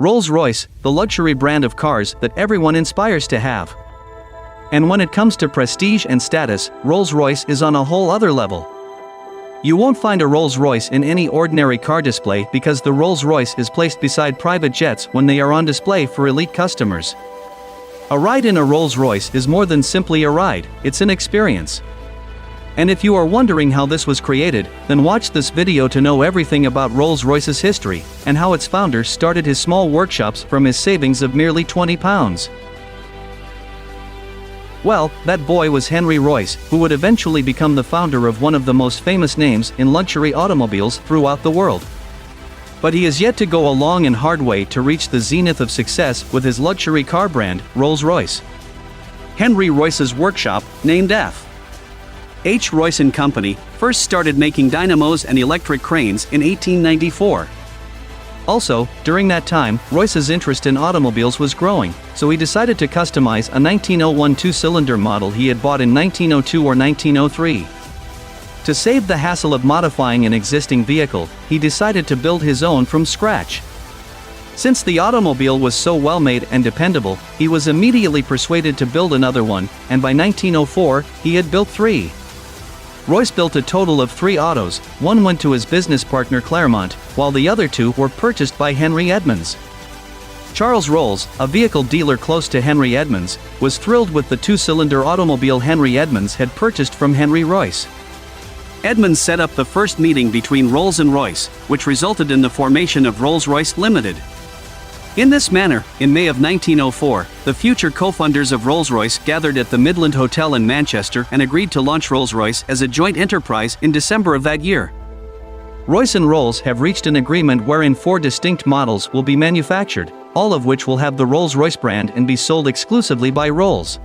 Rolls-Royce, the luxury brand of cars that everyone inspires to have. And when it comes to prestige and status, Rolls-Royce is on a whole other level. You won't find a Rolls-Royce in any ordinary car display because the Rolls-Royce is placed beside private jets when they are on display for elite customers. A ride in a Rolls-Royce is more than simply a ride, it's an experience. And if you are wondering how this was created, then watch this video to know everything about Rolls-Royce's history, and how its founder started his small workshops from his savings of merely £20. Well, that boy was Henry Royce, who would eventually become the founder of one of the most famous names in luxury automobiles throughout the world. But he has yet to go a long and hard way to reach the zenith of success with his luxury car brand, Rolls-Royce. Henry Royce's workshop, named F. H. Royce & Company, first started making dynamos and electric cranes in 1894. Also, during that time, Royce's interest in automobiles was growing, so he decided to customize a 1901 two-cylinder model he had bought in 1902 or 1903. To save the hassle of modifying an existing vehicle, he decided to build his own from scratch. Since the automobile was so well made and dependable, he was immediately persuaded to build another one, and by 1904, he had built 3. Royce built a total of 3 autos, one went to his business partner Claremont, while the other 2 were purchased by Henry Edmunds. Charles Rolls, a vehicle dealer close to Henry Edmunds, was thrilled with the two-cylinder automobile Henry Edmunds had purchased from Henry Royce. Edmunds set up the first meeting between Rolls and Royce, which resulted in the formation of Rolls-Royce Limited. In this manner, in May of 1904, the future co-founders of Rolls-Royce gathered at the Midland Hotel in Manchester and agreed to launch Rolls-Royce as a joint enterprise in December of that year. Royce and Rolls have reached an agreement wherein 4 distinct models will be manufactured, all of which will have the Rolls-Royce brand and be sold exclusively by Rolls.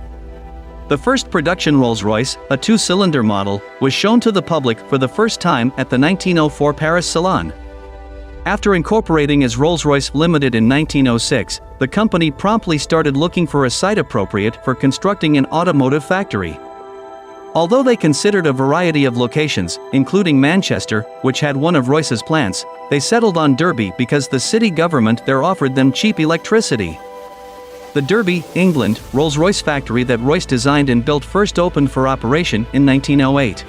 The first production Rolls-Royce, a 2-cylinder model, was shown to the public for the first time at the 1904 Paris Salon. After incorporating as Rolls-Royce Limited in 1906, the company promptly started looking for a site appropriate for constructing an automotive factory. Although they considered a variety of locations, including Manchester, which had one of Royce's plants, they settled on Derby because the city government there offered them cheap electricity. The Derby, England, Rolls-Royce factory that Royce designed and built first opened for operation in 1908.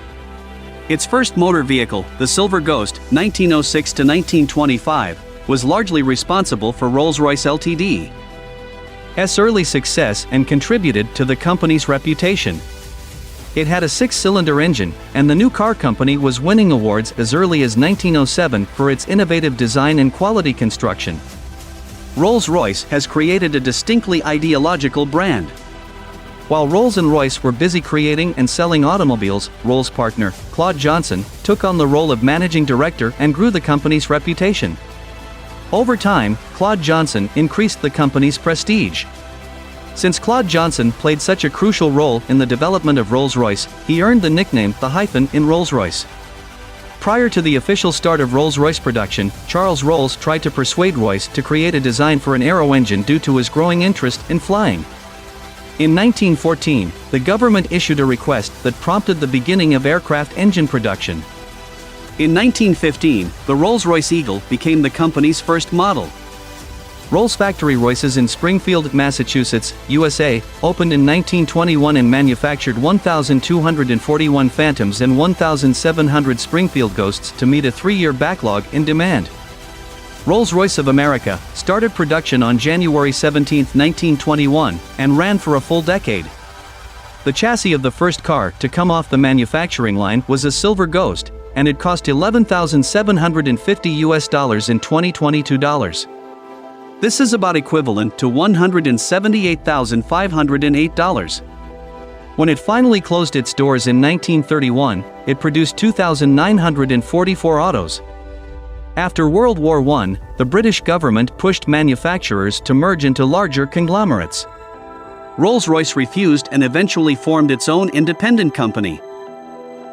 Its first motor vehicle, the Silver Ghost, 1906 to 1925, was largely responsible for Rolls-Royce Ltd's early success and contributed to the company's reputation. It had a 6-cylinder engine, and the new car company was winning awards as early as 1907 for its innovative design and quality construction. Rolls-Royce has created a distinctly ideological brand. While Rolls and Royce were busy creating and selling automobiles, Rolls' partner, Claude Johnson, took on the role of managing director and grew the company's reputation. Over time, Claude Johnson increased the company's prestige. Since Claude Johnson played such a crucial role in the development of Rolls-Royce, he earned the nickname the hyphen in Rolls-Royce. Prior to the official start of Rolls-Royce production, Charles Rolls tried to persuade Royce to create a design for an aero engine due to his growing interest in flying. In 1914, the government issued a request that prompted the beginning of aircraft engine production. In 1915, the Rolls-Royce Eagle became the company's first model. Rolls Factory Royces in Springfield, Massachusetts, USA, opened in 1921 and manufactured 1,241 Phantoms and 1,700 Springfield Ghosts to meet a 3-year backlog in demand. Rolls-Royce of America started production on January 17, 1921, and ran for a full decade. The chassis of the first car to come off the manufacturing line was a Silver Ghost, and it cost $11,750 in 2022 dollars. This is about equivalent to $178,508. When it finally closed its doors in 1931, it produced 2,944 autos. After World War I, the British government pushed manufacturers to merge into larger conglomerates. Rolls-Royce refused and eventually formed its own independent company.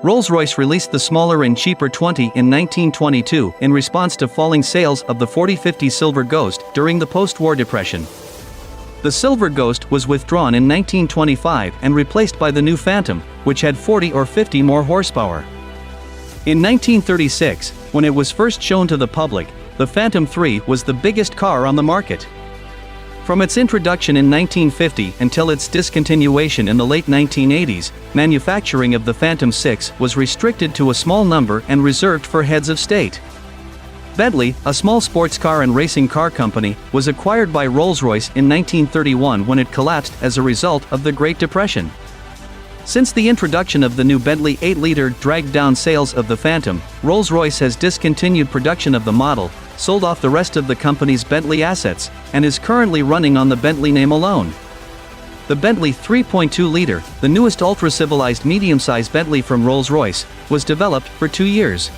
Rolls-Royce released the smaller and cheaper 20 in 1922 in response to falling sales of the 4050 Silver Ghost during the post-war depression. The Silver Ghost was withdrawn in 1925 and replaced by the new Phantom, which had 40 or 50 more horsepower. In 1936, when it was first shown to the public, the Phantom 3 was the biggest car on the market. From its introduction in 1950 until its discontinuation in the late 1980s, manufacturing of the Phantom 6 was restricted to a small number and reserved for heads of state. Bentley, a small sports car and racing car company, was acquired by Rolls-Royce in 1931 when it collapsed as a result of the Great Depression. Since the introduction of the new Bentley 8-liter dragged down sales of the Phantom, Rolls-Royce has discontinued production of the model, sold off the rest of the company's Bentley assets, and is currently running on the Bentley name alone. The Bentley 3.2-liter, the newest ultra-civilized medium-sized Bentley from Rolls-Royce, was developed for 2 years.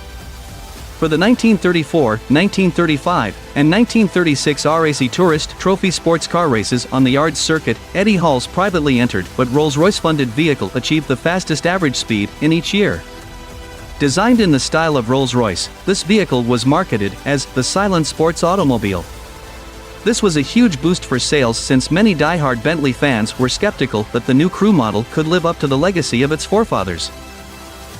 For the 1934, 1935, and 1936 RAC Tourist Trophy sports car races on the Yards circuit, Eddie Hall's privately entered but Rolls-Royce-funded vehicle achieved the fastest average speed in each year. Designed in the style of Rolls-Royce, this vehicle was marketed as the silent sports automobile. This was a huge boost for sales since many die-hard Bentley fans were skeptical that the new crew model could live up to the legacy of its forefathers.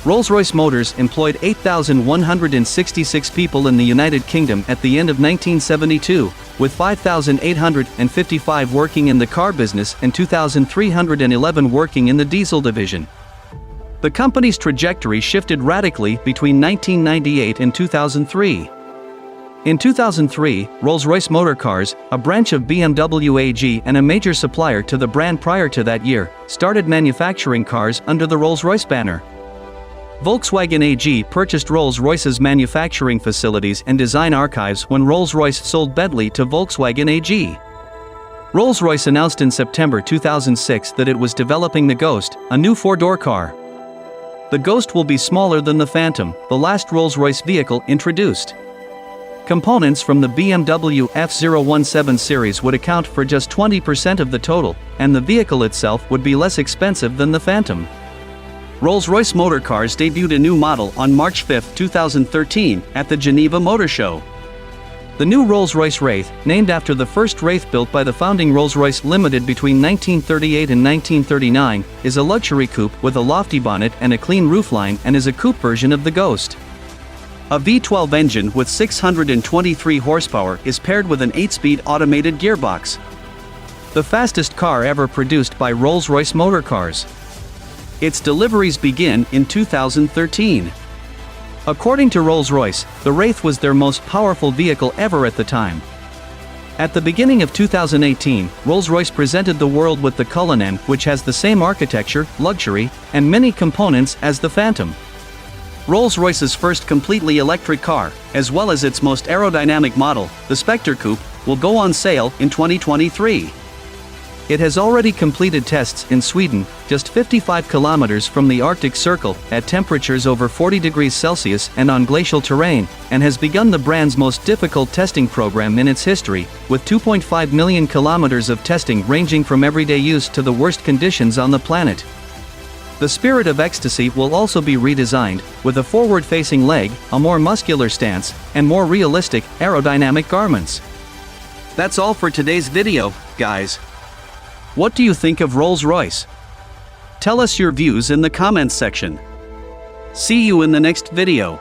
Rolls-Royce Motors employed 8,166 people in the United Kingdom at the end of 1972, with 5,855 working in the car business and 2,311 working in the diesel division. The company's trajectory shifted radically between 1998 and 2003. In 2003, Rolls-Royce Motor Cars, a branch of BMW AG and a major supplier to the brand prior to that year, started manufacturing cars under the Rolls-Royce banner. Volkswagen AG purchased Rolls-Royce's manufacturing facilities and design archives when Rolls-Royce sold Bentley to Volkswagen AG. Rolls-Royce announced in September 2006 that it was developing the Ghost, a new four-door car. The Ghost will be smaller than the Phantom, the last Rolls-Royce vehicle introduced. Components from the BMW F017 series would account for just 20% of the total, and the vehicle itself would be less expensive than the Phantom. Rolls-Royce Motor Cars debuted a new model on March 5, 2013, at the Geneva Motor Show. The new Rolls-Royce Wraith, named after the first Wraith built by the founding Rolls-Royce Limited between 1938 and 1939, is a luxury coupe with a lofty bonnet and a clean roofline and is a coupe version of the Ghost. A V12 engine with 623 horsepower is paired with an 8-speed automated gearbox. The fastest car ever produced by Rolls-Royce Motor Cars. Its deliveries begin in 2013. According to Rolls-Royce, the Wraith was their most powerful vehicle ever at the time. At the beginning of 2018, Rolls-Royce presented the world with the Cullinan, which has the same architecture, luxury, and many components as the Phantom. Rolls-Royce's first completely electric car, as well as its most aerodynamic model, the Spectre Coupe, will go on sale in 2023. It has already completed tests in Sweden, just 55 kilometers from the Arctic Circle, at temperatures over 40 degrees Celsius and on glacial terrain, and has begun the brand's most difficult testing program in its history, with 2.5 million kilometers of testing ranging from everyday use to the worst conditions on the planet. The Spirit of Ecstasy will also be redesigned, with a forward-facing leg, a more muscular stance, and more realistic, aerodynamic garments. That's all for today's video, guys. What do you think of Rolls-Royce? Tell us your views in the comments section. See you in the next video.